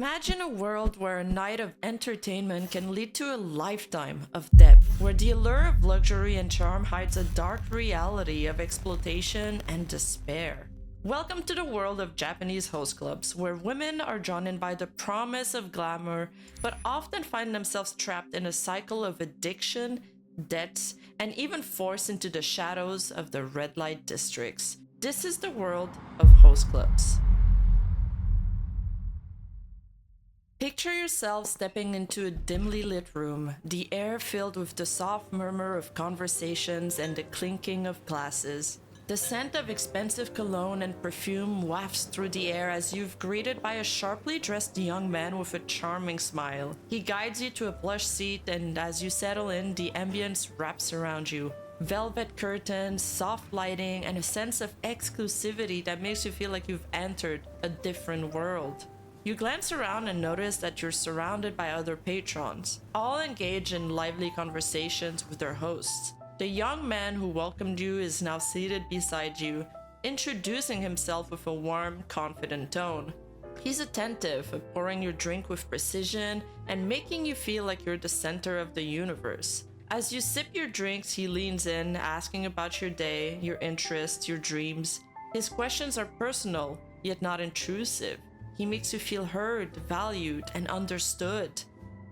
Imagine a world where a night of entertainment can lead to a lifetime of debt, where the allure of luxury and charm hides a dark reality of exploitation and despair. Welcome to the world of Japanese host clubs, where women are drawn in by the promise of glamour, but often find themselves trapped in a cycle of addiction, debts, and even forced into the shadows of the red light districts. This is the world of host clubs. Picture yourself stepping into a dimly lit room, the air filled with the soft murmur of conversations and the clinking of glasses. The scent of expensive cologne and perfume wafts through the air as you're greeted by a sharply dressed young man with a charming smile. He guides you to a plush seat, and as you settle in, the ambience wraps around you. Velvet curtains, soft lighting, and a sense of exclusivity that makes you feel like you've entered a different world. You glance around and notice that you're surrounded by other patrons, all engaged in lively conversations with their hosts. The young man who welcomed you is now seated beside you, introducing himself with a warm, confident tone. He's attentive, pouring your drink with precision and making you feel like you're the center of the universe. As you sip your drinks, he leans in, asking about your day, your interests, your dreams. His questions are personal, yet not intrusive. He makes you feel heard, valued, and understood.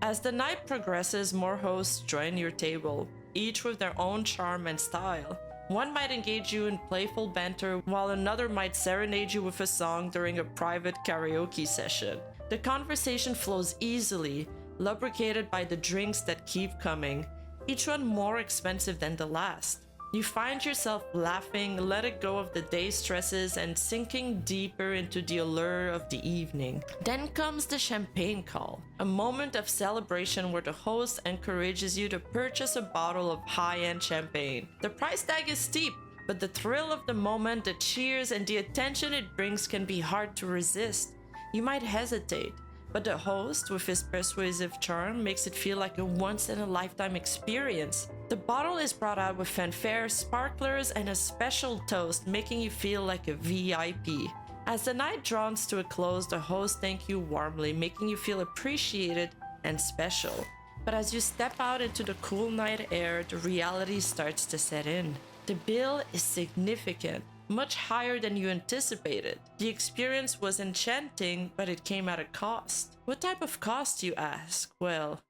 As the night progresses, more hosts join your table, each with their own charm and style. One might engage you in playful banter, while another might serenade you with a song during a private karaoke session. The conversation flows easily, lubricated by the drinks that keep coming, each one more expensive than the last. You find yourself laughing, letting go of the day's stresses, and sinking deeper into the allure of the evening. Then comes the champagne call, a moment of celebration where the host encourages you to purchase a bottle of high-end champagne. The price tag is steep, but the thrill of the moment, the cheers, and the attention it brings can be hard to resist. You might hesitate, but the host, with his persuasive charm, makes it feel like a once-in-a-lifetime experience. The bottle is brought out with fanfare, sparklers, and a special toast, making you feel like a VIP. As the night draws to a close, the host thanks you warmly, making you feel appreciated and special. But as you step out into the cool night air, the reality starts to set in. The bill is significant, much higher than you anticipated. The experience was enchanting, but it came at a cost. What type of cost, you ask? Well,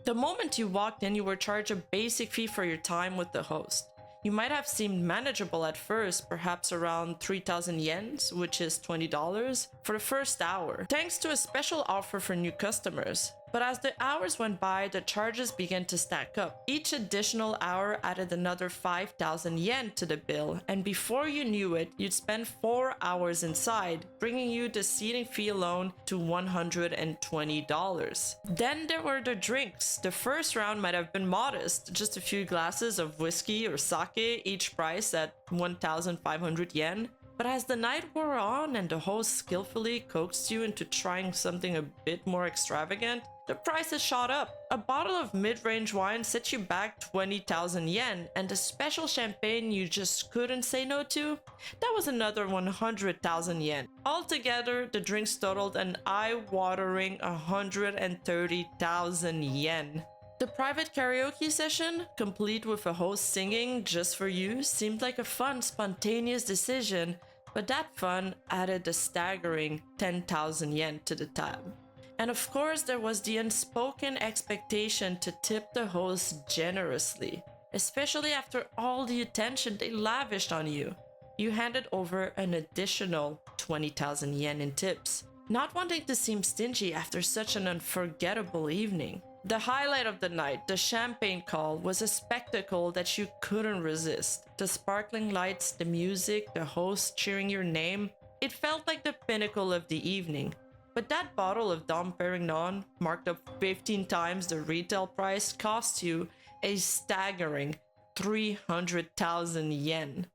the moment you walked in, you were charged a basic fee for your time with the host. You might have seemed manageable at first, perhaps around 3,000 yens, which is $20, for the first hour, thanks to a special offer for new customers. But as the hours went by, the charges began to stack up. Each additional hour added another 5,000 yen to the bill, and before you knew it, you'd spend 4 hours inside, bringing you the seating fee alone to $120. Then there were the drinks. The first round might have been modest, just a few glasses of whiskey or sake, each priced at 1,500 yen. But as the night wore on and the host skillfully coaxed you into trying something a bit more extravagant, the prices shot up. A bottle of mid-range wine set you back 20,000 yen, and the special champagne you just couldn't say no to? That was another 100,000 yen. Altogether, the drinks totaled an eye-watering 130,000 yen. The private karaoke session, complete with a host singing just for you, seemed like a fun, spontaneous decision, but that fun added a staggering 10,000 yen to the tab. And of course, there was the unspoken expectation to tip the host generously, especially after all the attention they lavished on you. You handed over an additional 20,000 yen in tips, not wanting to seem stingy after such an unforgettable evening. The highlight of the night, the champagne call, was a spectacle that you couldn't resist. The sparkling lights, the music, the host cheering your name, it felt like the pinnacle of the evening. But that bottle of Dom Perignon, marked up 15 times the retail price, cost you a staggering 300,000 yen.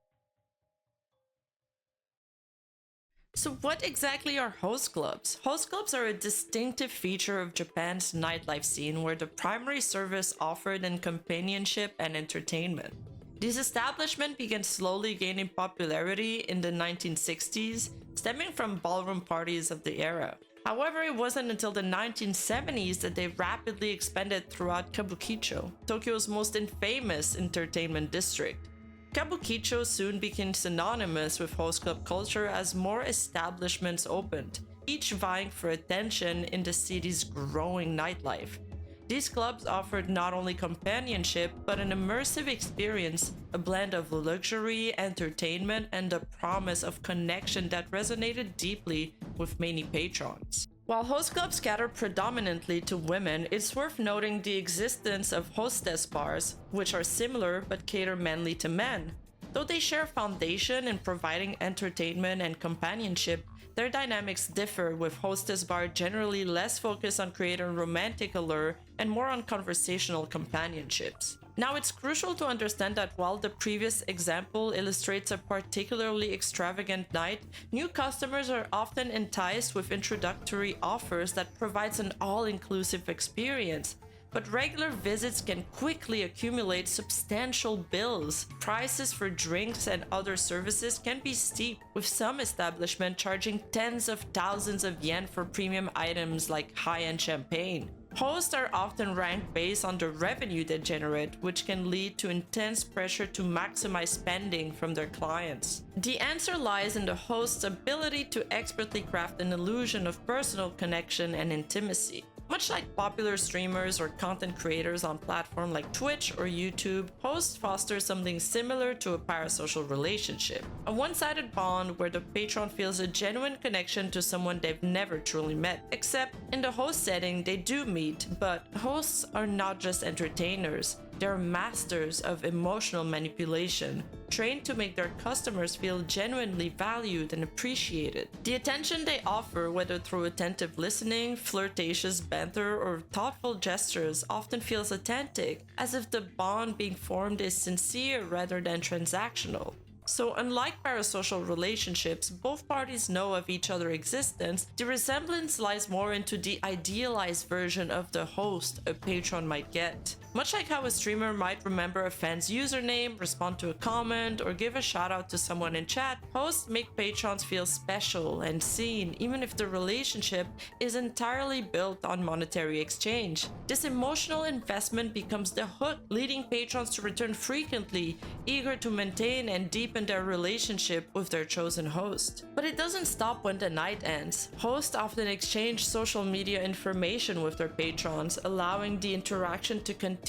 So what exactly are host clubs? Host clubs are a distinctive feature of Japan's nightlife scene where the primary service offered in companionship and entertainment. These establishments began slowly gaining popularity in the 1960s, stemming from ballroom parties of the era. However, it wasn't until the 1970s that they rapidly expanded throughout Kabukicho, Tokyo's most infamous entertainment district. Kabukicho soon became synonymous with host club culture as more establishments opened, each vying for attention in the city's growing nightlife. These clubs offered not only companionship, but an immersive experience, a blend of luxury, entertainment, and the promise of connection that resonated deeply with many patrons. While host clubs cater predominantly to women, it's worth noting the existence of hostess bars, which are similar but cater mainly to men. Though they share a foundation in providing entertainment and companionship, their dynamics differ, with hostess bar generally less focused on creating romantic allure and more on conversational companionships. Now, it's crucial to understand that while the previous example illustrates a particularly extravagant night, new customers are often enticed with introductory offers that provides an all-inclusive experience. But regular visits can quickly accumulate substantial bills. Prices for drinks and other services can be steep, with some establishments charging tens of thousands of yen for premium items like high-end champagne. Hosts are often ranked based on the revenue they generate, which can lead to intense pressure to maximize spending from their clients. The answer lies in the host's ability to expertly craft an illusion of personal connection and intimacy. Much like popular streamers or content creators on platforms like Twitch or YouTube, hosts foster something similar to a parasocial relationship. A one-sided bond where the patron feels a genuine connection to someone they've never truly met. Except, in the host setting, they do meet, but hosts are not just entertainers. They're masters of emotional manipulation, trained to make their customers feel genuinely valued and appreciated. The attention they offer, whether through attentive listening, flirtatious banter, or thoughtful gestures, often feels authentic, as if the bond being formed is sincere rather than transactional. So unlike parasocial relationships, both parties know of each other's existence. The resemblance lies more into the idealized version of the host a patron might get. Much like how a streamer might remember a fan's username, respond to a comment, or give a shout out to someone in chat, hosts make patrons feel special and seen, even if the relationship is entirely built on monetary exchange. This emotional investment becomes the hook, leading patrons to return frequently, eager to maintain and deepen their relationship with their chosen host. But it doesn't stop when the night ends. Hosts often exchange social media information with their patrons, allowing the interaction to continue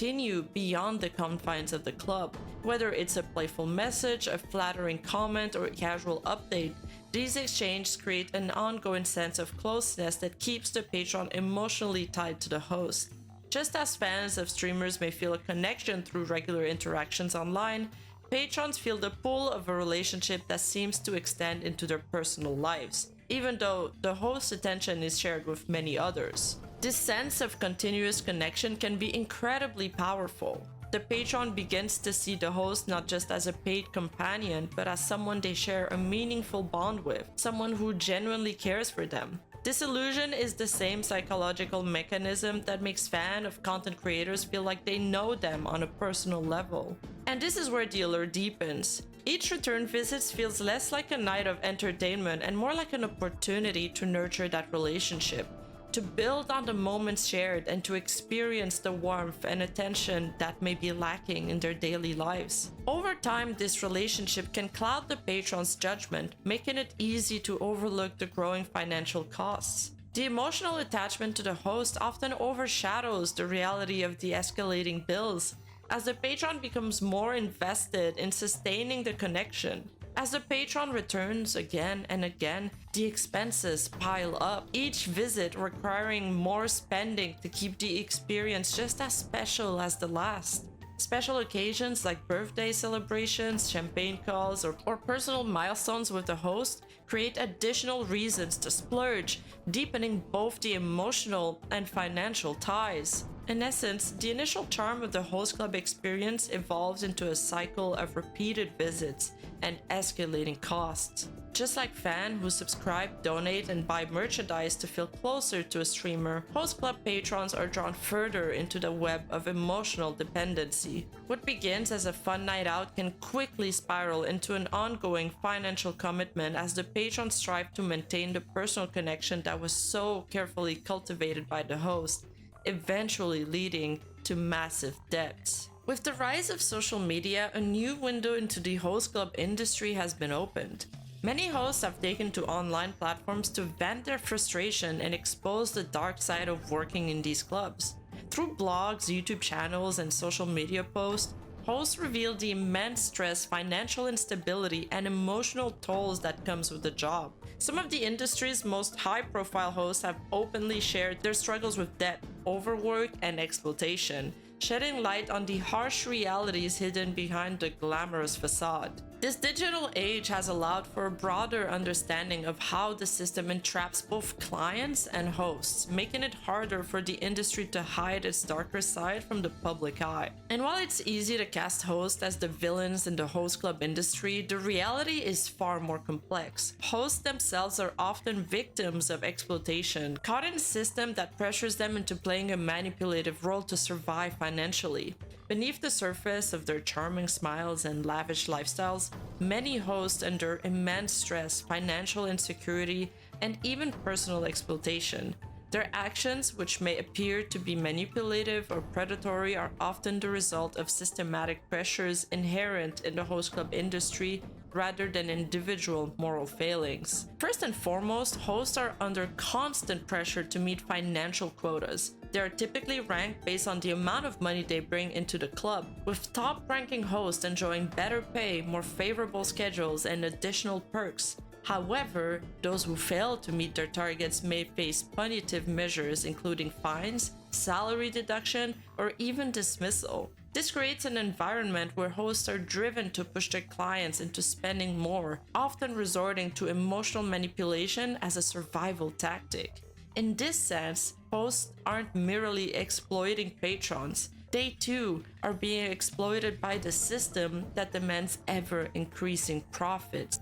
beyond the confines of the club. Whether it's a playful message, a flattering comment, or a casual update, these exchanges create an ongoing sense of closeness that keeps the patron emotionally tied to the host. Just as fans of streamers may feel a connection through regular interactions online, patrons feel the pull of a relationship that seems to extend into their personal lives, even though the host's attention is shared with many others. This sense of continuous connection can be incredibly powerful. The patron begins to see the host not just as a paid companion, but as someone they share a meaningful bond with, someone who genuinely cares for them. This illusion is the same psychological mechanism that makes fans of content creators feel like they know them on a personal level. And this is where the allure deepens. Each return visit feels less like a night of entertainment and more like an opportunity to nurture that relationship, to build on the moments shared and to experience the warmth and attention that may be lacking in their daily lives. Over time, this relationship can cloud the patron's judgment, making it easy to overlook the growing financial costs. The emotional attachment to the host often overshadows the reality of the escalating bills, as the patron becomes more invested in sustaining the connection. As the patron returns again and again, the expenses pile up, each visit requiring more spending to keep the experience just as special as the last. Special occasions like birthday celebrations, champagne calls, or personal milestones with the host create additional reasons to splurge, deepening both the emotional and financial ties. In essence, the initial charm of the host club experience evolves into a cycle of repeated visits and escalating costs. Just like fans who subscribe, donate, and buy merchandise to feel closer to a streamer, host club patrons are drawn further into the web of emotional dependency. What begins as a fun night out can quickly spiral into an ongoing financial commitment as the patrons strive to maintain the personal connection that was so carefully cultivated by the host, eventually leading to massive debts. With the rise of social media, a new window into the host club industry has been opened. Many hosts have taken to online platforms to vent their frustration and expose the dark side of working in these clubs. Through blogs, YouTube channels, and social media posts, hosts reveal the immense stress, financial instability, and emotional tolls that comes with the job. Some of the industry's most high-profile hosts have openly shared their struggles with debt, overwork, and exploitation, shedding light on the harsh realities hidden behind the glamorous facade. This digital age has allowed for a broader understanding of how the system entraps both clients and hosts, making it harder for the industry to hide its darker side from the public eye. And while it's easy to cast hosts as the villains in the host club industry, the reality is far more complex. Hosts themselves are often victims of exploitation, caught in a system that pressures them into playing a manipulative role to survive financially. Beneath the surface of their charming smiles and lavish lifestyles, many hosts endure immense stress, financial insecurity, and even personal exploitation. Their actions, which may appear to be manipulative or predatory, are often the result of systematic pressures inherent in the host club industry rather than individual moral failings. First and foremost, hosts are under constant pressure to meet financial quotas. They are typically ranked based on the amount of money they bring into the club, with top-ranking hosts enjoying better pay, more favorable schedules, and additional perks. However, those who fail to meet their targets may face punitive measures including fines, salary deduction, or even dismissal. This creates an environment where hosts are driven to push their clients into spending more, often resorting to emotional manipulation as a survival tactic. In this sense, hosts aren't merely exploiting patrons. They too are being exploited by the system that demands ever-increasing profits.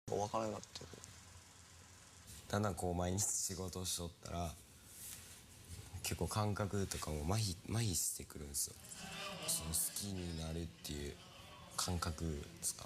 分からなくなってる。だんだんこう毎日仕事をしとったら結構感覚とかも麻痺してくるんですよ。その好きになるっていう感覚ですか。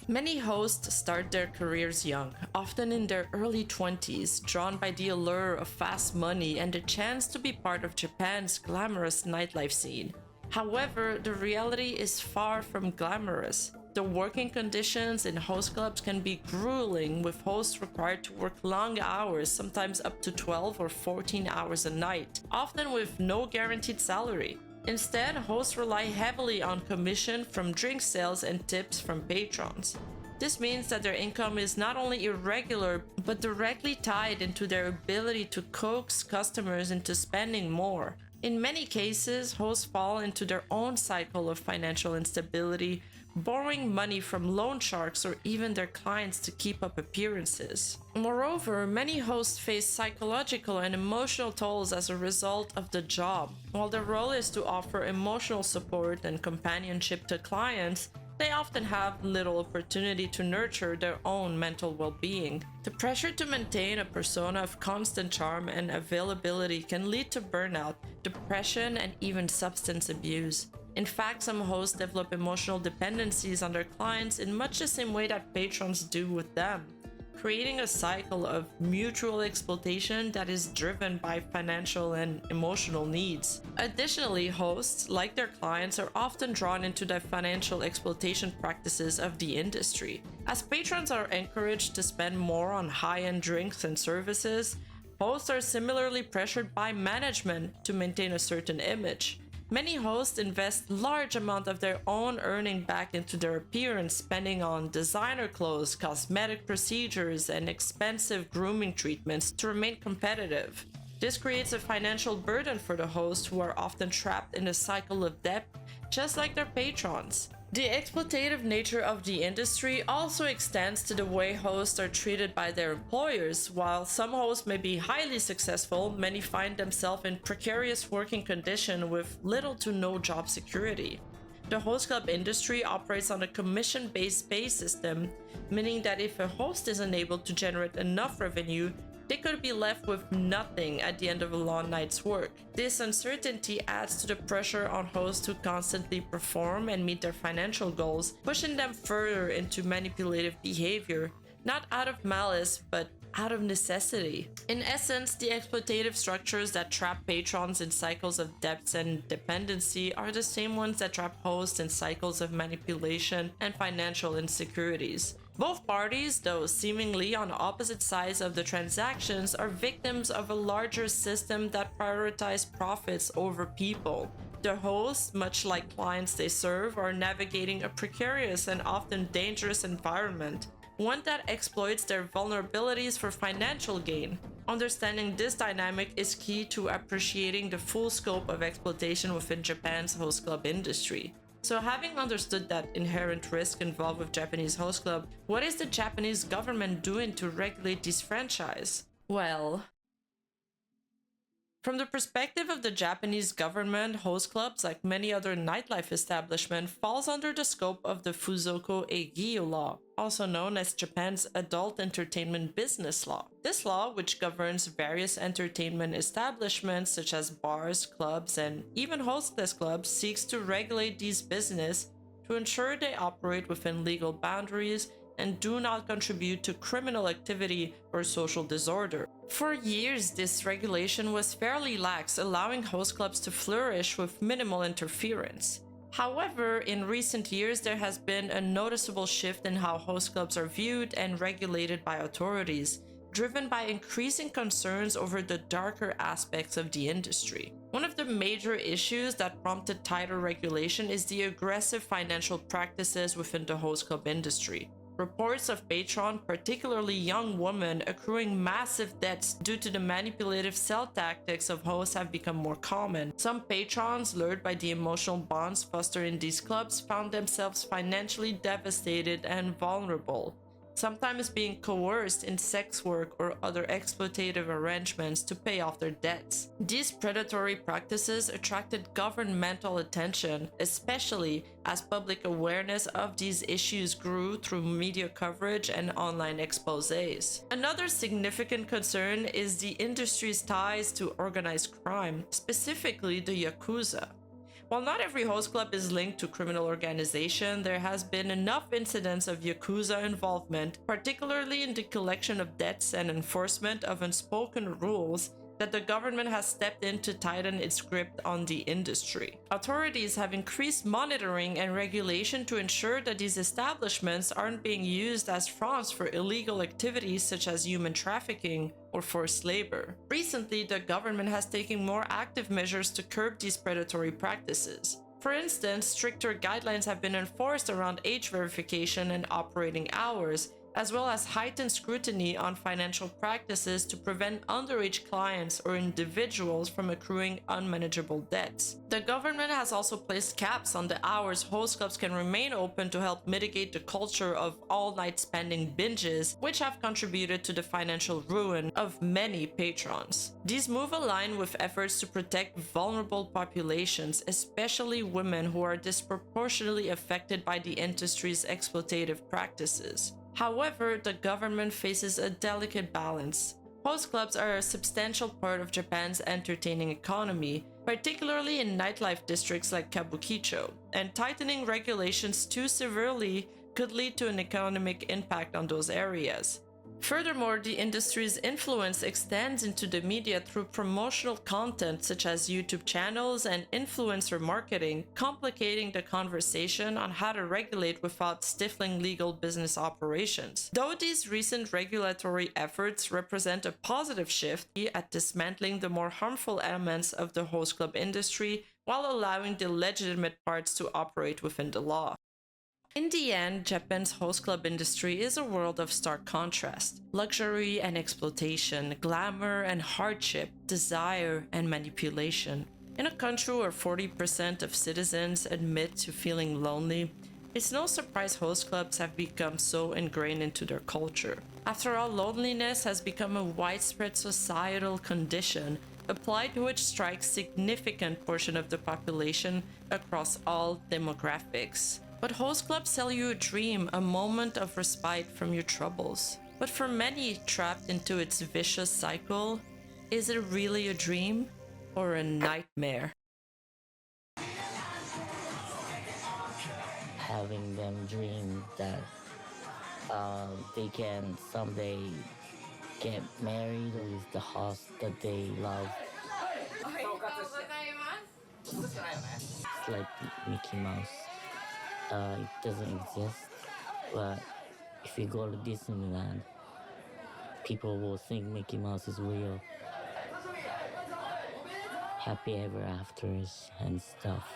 Many hosts start their careers young, often in their early 20s, drawn by the allure of fast money and the chance to be part of Japan's glamorous nightlife scene. However, the reality is far from glamorous. The working conditions in host clubs can be grueling, with hosts required to work long hours, sometimes up to 12 or 14 hours a night, often with no guaranteed salary. Instead, hosts rely heavily on commission from drink sales and tips from patrons. This means that their income is not only irregular, but directly tied into their ability to coax customers into spending more. In many cases, hosts fall into their own cycle of financial instability, borrowing money from loan sharks or even their clients to keep up appearances. Moreover, many hosts face psychological and emotional tolls as a result of the job. While their role is to offer emotional support and companionship to clients, they often have little opportunity to nurture their own mental well-being. The pressure to maintain a persona of constant charm and availability can lead to burnout, depression, and even substance abuse. In fact, some hosts develop emotional dependencies on their clients in much the same way that patrons do with them, creating a cycle of mutual exploitation that is driven by financial and emotional needs. Additionally, hosts, like their clients, are often drawn into the financial exploitation practices of the industry. As patrons are encouraged to spend more on high-end drinks and services, hosts are similarly pressured by management to maintain a certain image. Many hosts invest large amounts of their own earning back into their appearance, spending on designer clothes, cosmetic procedures, and expensive grooming treatments to remain competitive. This creates a financial burden for the hosts, who are often trapped in a cycle of debt, just like their patrons. The exploitative nature of the industry also extends to the way hosts are treated by their employers. While some hosts may be highly successful, many find themselves in precarious working conditions with little to no job security. The host club industry operates on a commission-based pay system, meaning that if a host is unable to generate enough revenue, they could be left with nothing at the end of a long night's work. This uncertainty adds to the pressure on hosts to constantly perform and meet their financial goals, pushing them further into manipulative behavior, not out of malice, but out of necessity. In essence, the exploitative structures that trap patrons in cycles of debts and dependency are the same ones that trap hosts in cycles of manipulation and financial insecurities. Both parties, though seemingly on opposite sides of the transactions, are victims of a larger system that prioritizes profits over people. The hosts, much like clients they serve, are navigating a precarious and often dangerous environment, one that exploits their vulnerabilities for financial gain. Understanding this dynamic is key to appreciating the full scope of exploitation within Japan's host club industry. So, having understood that inherent risk involved with Japanese host club, what is the Japanese government doing to regulate these franchise? Well, from the perspective of the Japanese government, host clubs, like many other nightlife establishments, falls under the scope of the Fuzoko Eigiyo law, also known as Japan's adult entertainment business law. This law, which governs various entertainment establishments such as bars, clubs, and even hostless clubs, seeks to regulate these businesses to ensure they operate within legal boundaries and do not contribute to criminal activity or social disorder. For years, this regulation was fairly lax, allowing host clubs to flourish with minimal interference. However, in recent years, there has been a noticeable shift in how host clubs are viewed and regulated by authorities, driven by increasing concerns over the darker aspects of the industry. One of the major issues that prompted tighter regulation is the aggressive financial practices within the host club industry. Reports of patrons, particularly young women, accruing massive debts due to the manipulative sell tactics of hosts have become more common. Some patrons, lured by the emotional bonds fostered in these clubs, found themselves financially devastated and vulnerable, sometimes being coerced in sex work or other exploitative arrangements to pay off their debts. These predatory practices attracted governmental attention, especially as public awareness of these issues grew through media coverage and online exposés. Another significant concern is the industry's ties to organized crime, specifically the Yakuza. While not every host club is linked to criminal organization, there has been enough incidents of Yakuza involvement, particularly in the collection of debts and enforcement of unspoken rules, that the government has stepped in to tighten its grip on the industry. Authorities have increased monitoring and regulation to ensure that these establishments aren't being used as fronts for illegal activities such as human trafficking or forced labor. Recently, the government has taken more active measures to curb these predatory practices. For instance, stricter guidelines have been enforced around age verification and operating hours, as well as heightened scrutiny on financial practices to prevent underage clients or individuals from accruing unmanageable debts. The government has also placed caps on the hours host clubs can remain open to help mitigate the culture of all-night spending binges, which have contributed to the financial ruin of many patrons. These moves align with efforts to protect vulnerable populations, especially women who are disproportionately affected by the industry's exploitative practices. However, the government faces a delicate balance. Host clubs are a substantial part of Japan's entertaining economy, particularly in nightlife districts like Kabukicho, and tightening regulations too severely could lead to an economic impact on those areas. Furthermore, the industry's influence extends into the media through promotional content such as YouTube channels and influencer marketing, complicating the conversation on how to regulate without stifling legal business operations. Though these recent regulatory efforts represent a positive shift at dismantling the more harmful elements of the host club industry while allowing the legitimate parts to operate within the law. In the end, Japan's host club industry is a world of stark contrast. Luxury and exploitation, glamour and hardship, desire and manipulation. In a country where 40% of citizens admit to feeling lonely, It's no surprise host clubs have become so ingrained into their culture. After all, loneliness has become a widespread societal condition applied to which strikes significant portion of the population across all demographics. But host clubs sell you a dream, a moment of respite from your troubles. But for many trapped into its vicious cycle, is it really a dream or a nightmare? Having them dream that they can someday get married with the host that they love. It's like Mickey Mouse. It doesn't exist, but if you go to Disneyland, people will think Mickey Mouse is real. Happy ever afters and stuff.